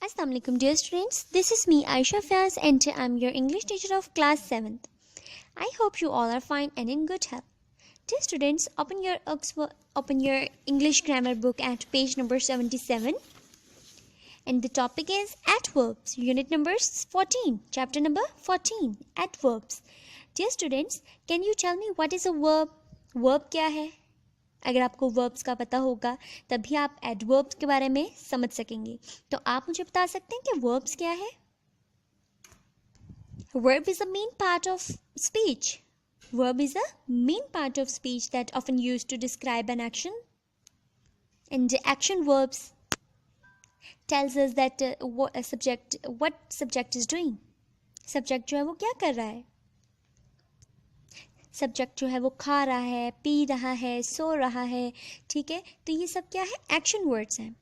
Assalamu alaikum dear students, this is me Aisha Faz and I am your English teacher of class 7th. I hope you all are fine and in good health. Dear students, open your English grammar book at page number 77 and the topic is adverbs, unit number 14, chapter number 14, adverbs. Dear students, can you tell me what is a verb? Verb क्या है? अगर आपको verbs का पता होगा तभी आप adverbs के बारे में समझ सकेंगे. तो आप मुझे बता सकते हैं कि वर्ब्स क्या है? Verb is a main part of speech. Verb is a main part of speech that often used to describe an action. And the action verbs tells us that what subject is doing. Subject जो है वो क्या कर रहा है? Subject जो है वो खा रहा है, पी रहा है, सो रहा है. ठीक है, तो ये सब क्या है? एक्शन वर्ड्स हैं.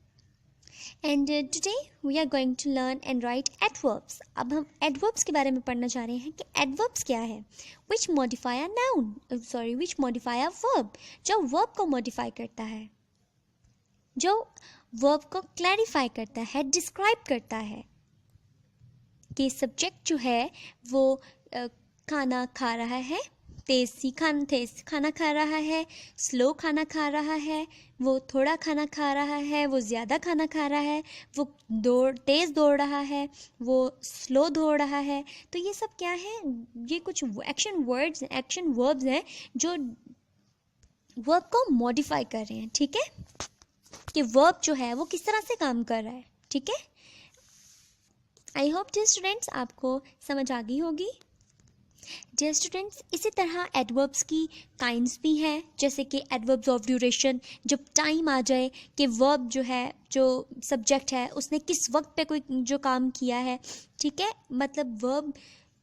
And today we are going to learn and write adverbs. अब हम एडवर्ब्स के बारे में पढ़ना चाह रहे हैं कि एडवर्ब्स क्या है. Which modify a noun, which modify a verb, जो वर्ब को मॉडिफाई करता है, जो वर्ब को क्लैरिफाई करता है, डिस्क्राइब करता है कि सब्जेक्ट जो है वो खाना खा रहा है, तेज़ खाना खा रहा है, स्लो खाना खा रहा है, वो थोड़ा खाना खा रहा है, वो ज़्यादा खाना खा रहा है, वो तेज़ दौड़ रहा है, वो स्लो दौड़ रहा है. तो ये सब क्या है? ये कुछ एक्शन वर्ब्स हैं जो वर्ब को मॉडिफाई कर रहे हैं. ठीक है, कि वर्ब जो है वो किस तरह से काम कर रहा है. ठीक है, आई होप डियर स्टूडेंट्स आपको समझ आ गई होगी. डियर स्टूडेंट्स, इसी तरह एडवर्ब्स की काइंड्स भी हैं, जैसे कि एडवर्ब्स ऑफ ड्यूरेशन, जब टाइम आ जाए कि वर्ब जो है, जो सब्जेक्ट है, उसने किस वक्त पे कोई जो काम किया है. ठीक है, मतलब वर्ब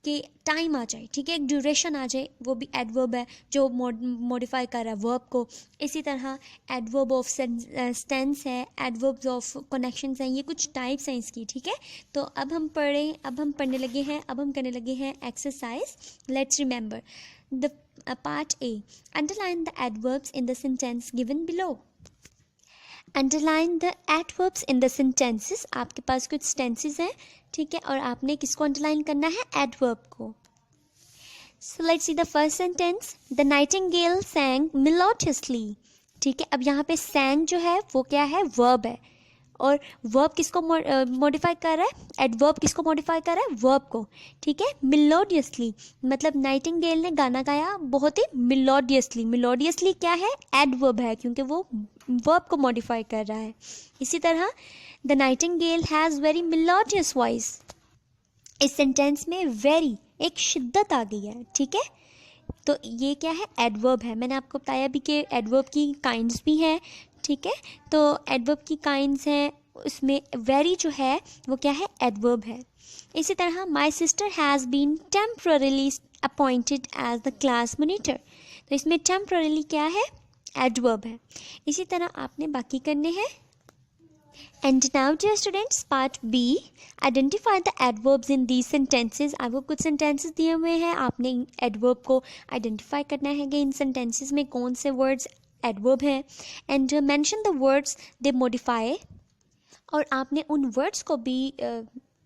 के टाइम आ जाए. ठीक है, एक ड्यूरेशन आ जाए, वो भी एडवर्ब है जो मॉडिफाई कर रहा है वर्ब को. इसी तरह एडवर्ब ऑफ टेंस है, एडवर्ब्स ऑफ कनेक्शंस हैं, ये कुछ टाइप्स हैं इसकी. ठीक है, तो अब हम करने लगे हैं exercise. Let's remember the part A. Underline the adverbs in the sentence given below. Underline the adverbs in the sentences. आपके पास कुछ सेंटेंसेस हैं, ठीक है, और आपने किसको अंडरलाइन करना है? एडवर्ब को. सो let's see the first sentence. The Nightingale sang melodiously. ठीक है, अब यहाँ पे sang जो है वो क्या है? वर्ब है. और वर्ब किसको मॉडिफाई कर रहा है? एडवर्ब किसको मॉडिफाई कर रहा है? वर्ब को. ठीक है, मेलोडियसली मतलब नाइटिंगेल ने गाना गाया बहुत ही मेलोडियसली. मेलोडियसली क्या है? एडवर्ब है, क्योंकि वो वर्ब को मॉडिफाई कर रहा है. इसी तरह the Nightingale has very melodious voice. इस सेंटेंस में वेरी एक शिद्दत आ गई है. ठीक है, तो ये क्या है? एडवर्ब है. मैंने आपको बताया भी कि एडवर्ब की काइंड्स भी हैं. ठीक है, तो एडवर्ब की काइंड्स हैं, उसमें वेरी जो है वो क्या है? एडवर्ब है. इसी तरह my sister has been temporarily appointed as the class monitor. तो इसमें टेम्पररीली क्या है? एडवर्ब है. इसी तरह आपने बाकी करने हैं. And now dear students, part B. Identify the adverbs in these sentences. आपको कुछ सेंटेंसेस दिए हुए हैं, आपने एडवर्ब को आइडेंटिफाई करना है कि इन सेंटेंसेस में कौन से वर्ड्स एडवर्ब हैं. And mention the words they modify. और आपने उन वर्ड्स को भी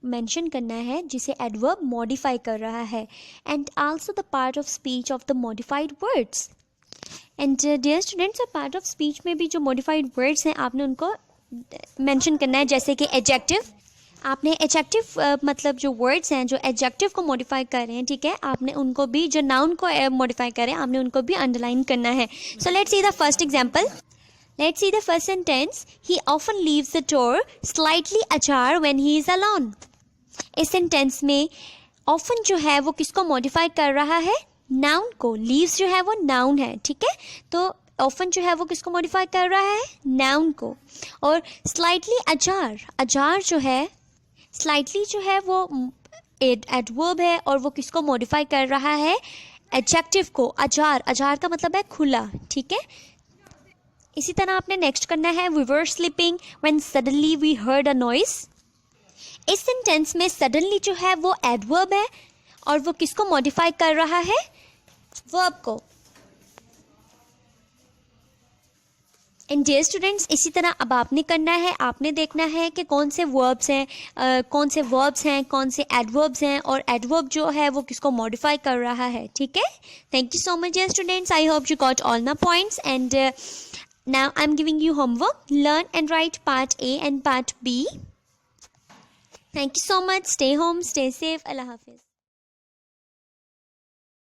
मेंशन करना है जिसे एडवर्ब मॉडिफाई कर रहा है. And also the part of speech of the modified words. And dear students, part of speech में भी जो मॉडिफाइड वर्ड्स हैं आपने उनको मेंशन करना है, जैसे कि एडजेक्टिव. आपने एडजेक्टिव मतलब जो वर्ड्स हैं जो एडजेक्टिव को मॉडिफाई कर रहे हैं, ठीक है, आपने उनको भी, जो नाउन को मॉडिफाई कर रहे हैं, आपने उनको भी अंडरलाइन करना है. So let's see the first example. Let's see the first sentence. He often leaves the door slightly ajar when he is alone. इस सेंटेंस में ऑफन जो है वो किसको मॉडिफाई कर रहा है? नाउन को. लीव्स जो है वो नाउन है. ठीक है, तो ऑफन जो है वो किसको मॉडिफाई कर रहा है? नाउन को. और स्लाइटली अजार जो है, स्लाइटली जो है वो एडवर्ब है और वो किसको मॉडिफाई कर रहा है? एडजेक्टिव को. अजार का मतलब है खुला. ठीक है, इसी तरह आपने नेक्स्ट करना है. We were sleeping when suddenly we heard a noise. इस सेंटेंस में सडनली जो है वो एडवर्ब है और वो किसको मॉडिफाई कर रहा है? वर्ब को. एंड डियर स्टूडेंट्स, इसी तरह अब आपने करना है, आपने देखना है कि कौन से वर्ब्स हैं, कौन से एडवर्ब्स हैं और एडवर्ब जो है वो किसको मॉडिफाई कर रहा है. ठीक है. Thank you so much dear students. I hope you got all the points and now I'm giving you homework. Learn and write part A and part B. Thank you so much. Stay home, stay safe. Allah Hafiz.